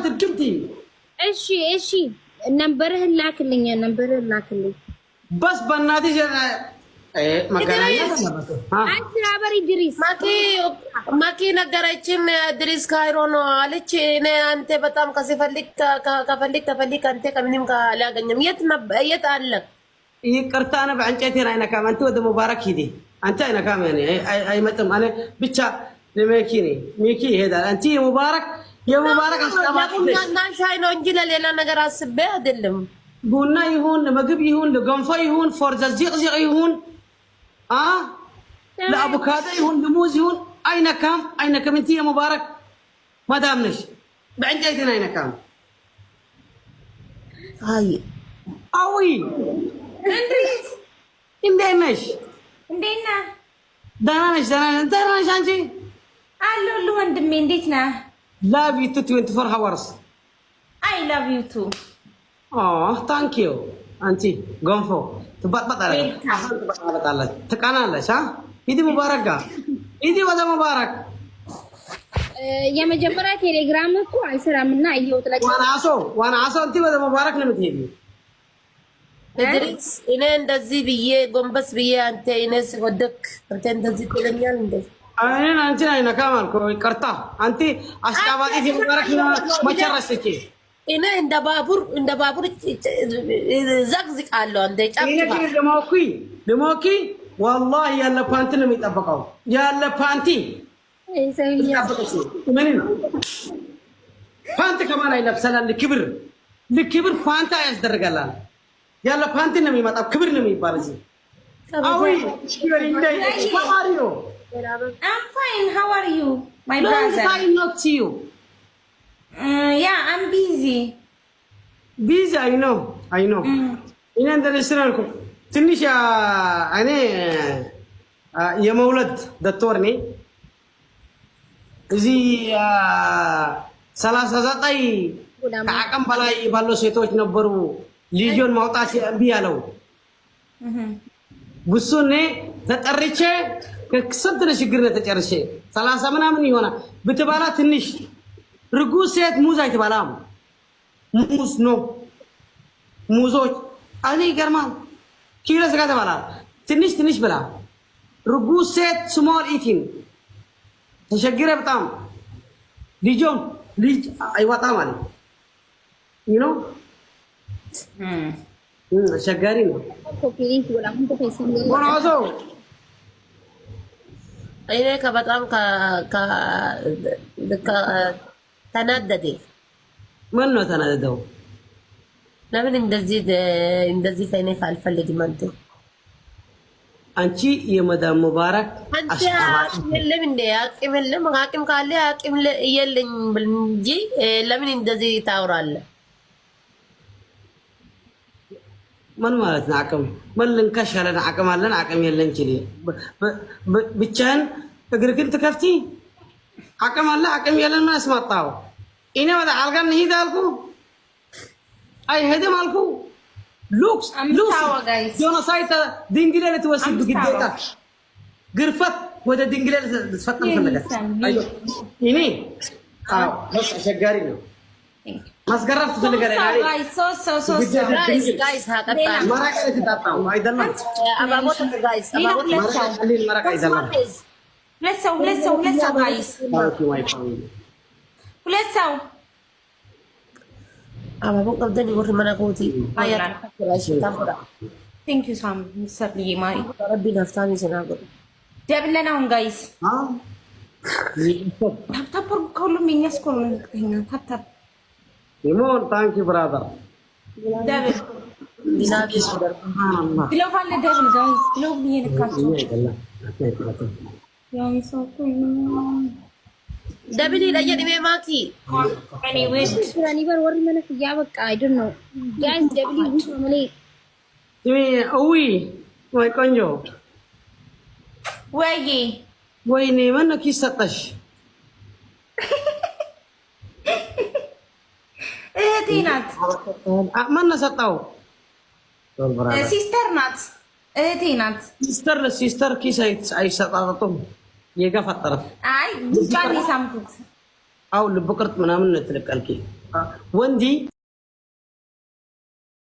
تركبتي ايش نمبره لاكلኝ بس بناتي مكانية አንቺ አበሪ ድሪስ ማኪ ነገረችን ድሪስ ካይሮ ነው አለች እኔ አንተ በጣም ከፈልክ አንተ ከምንም ካላገኘም የት አለ ይቅርታ انا በእንጨቴ ላይ ነካም አንተ ወደ ሙባረክ ሂዲ አንተ አይነካም ያኔ አይመጣም انا ብቻ ሚኪ ይሄዳል አንቺ የሙባረክ አስተማሪ ቡና ሻይ ነው እንጂ ለሌላ ነገር አስቤ አይደለም ቡና ይሁን ምግብ ይሁን ለገንፎ ይሁን ፎርዘዚቅ ይሁን ለአቮካዶ ይሁን ለሙዝ ይሁን አይነካም انت يا مبارك مدام ነሽ በእንጨቴ ላይ ነካም አይ አዊ እንድሪስ እንዴት ነሽ ደህና ነሽ አንቺ አለሁልህ ወንድሜ እንዴት ነህ love you 24 hours I love you too thank you አንቺ ገንፎ ትበጥበጣለች ትቀናለች ሂዲ ሙባረክ ጋር ሂዲ ወደ ሙባረክ የመጀመሪያ ቴሌግራም እኮ አይሰራምና አይየውት ለቀ ዋና አሶ እንት ወደ ሙባረክ ነው የምትሄጂው ድሪስ እኔ እንደዚህ ብዬ ጎንበስ ብዬ አንተ እኔስ ወደክ አንተ እንደዚህ ትለኛል እንዴ አንቺ አይነካም አልኩ ይቅርታ አንቺ አሽቃባጢ ሙባረክ ነው መጨረስኪ እኔ እንደ ባቡር ዘቅዝቃለሁ አንተ ጫፍታ ደሞኪ والله ያለ ፓንቲ ነው የሚጠበቀው ያለ ፓንቲ ምን ነው ፓንቲ ከማን አይለብሰላ ለክብር ፓንታ ያስደርጋል ያለ ፓንቲ ነው የሚመጣው ክብር ነው የሚባል እዚህ አዊ how are you I'm fine how are you my brother I not see you yeah I'm busy I know እኔ እንደነስራልኩ ትንሽ እኔ የመውለድ ዶክተር ነኝ እዚህ 39 ከአቅም በላይ ባለው ሴቶች ነበሩ ልጅን ማውጣት እምቢ ያለው ጉሱኔ ተጠርቼ ከስንት ችግር ተጨርሼ 30 ምናምን ይሆናል ብትባላ ትንሽ ርጉዝ ሴት ሙዝ አይተባላም ሙዝ ነው ሙዞች እኔ ይገርማል ኪሎ ስጋ ተባላ ትንሽ ብላ ርጉዝ ሴት ስሞል ኢቲን ተሸግረ በጣም ልጅ አይወጣም ማለት you know ሸጋሪ ነው ወራዞ እኔ ከበጣም ተናደደ ማን ነው ተናደደው ለምን እንደዚህ ፈይነህ አልፈልግም አንቺ የመዳም ሙባረክ የለም እንደ አቅም ካለ አቅም የለኝ እንጂ ለምን እንደዚህ ታወራለህ ምን ማለት ነው አቅም ምን ልንከሻለን አቅም አለን አቅም የለን እንጂ ብቻን እግርክን ትከፍቲ አቅም አለ አቅም የለን ማለት ማጣው እኔ ወደ አልጋን ሄዳልኩ አይ ሄደም አልኩ ሉክስ ጆና ሳይታ ድንግሌ ተወስድ ግዴታ ግርፈት ወደ ድንግሌ ተፈጠም ፈለገ እኔ አሸጋሪ ነው ማስገረፍ ትፈልጋለህ ጋይስ ሀቀጣ ማራቀ ተጣጣው አይደለም አባቦት ጋይስ ማራቀ አይደለም ሁለት ሰው ጋይስ ሁለት ሰው አባቦት ቀብደን ይወር መናቆቲ አያት ራሽ ታምራ ቴንክ ዩ ሳም ሰብሊ ማሪ ረቢ ነፍታን ይሰናገሩ ደብለናውን ጋይስ ታፕ ከሁሉም የሚያስኮሉ ታፕ ይሞን ታንክ ዩ ብራዘር ደብል ዲናኪ ሰደር ሱብሃንአላህ ግሎባል ደብል ጋይስ ግሎብ ይነካቸው ያው ሰውኩ ደብል ለየድሜ ማኪ ኤኒዌይ ኒቨር ወር ምንስ ያበቃ አይ ዶንት ኖ ጋይስ ደብል ዊች ማለ ወይ ቆንጆ ወይኔ ማን ነው ኪሰጠሽ እህቴ ናት ማን ነው ሰጣው ሲስተር ናት እህቴ ናት ሲስተር ኪስ አይሰጣጡም የገፈጠረ አይ ቡጫን ይሳምኩት አው ልብ ቅርጥ ምናምን ነው ትልቀልኪ ወንዲ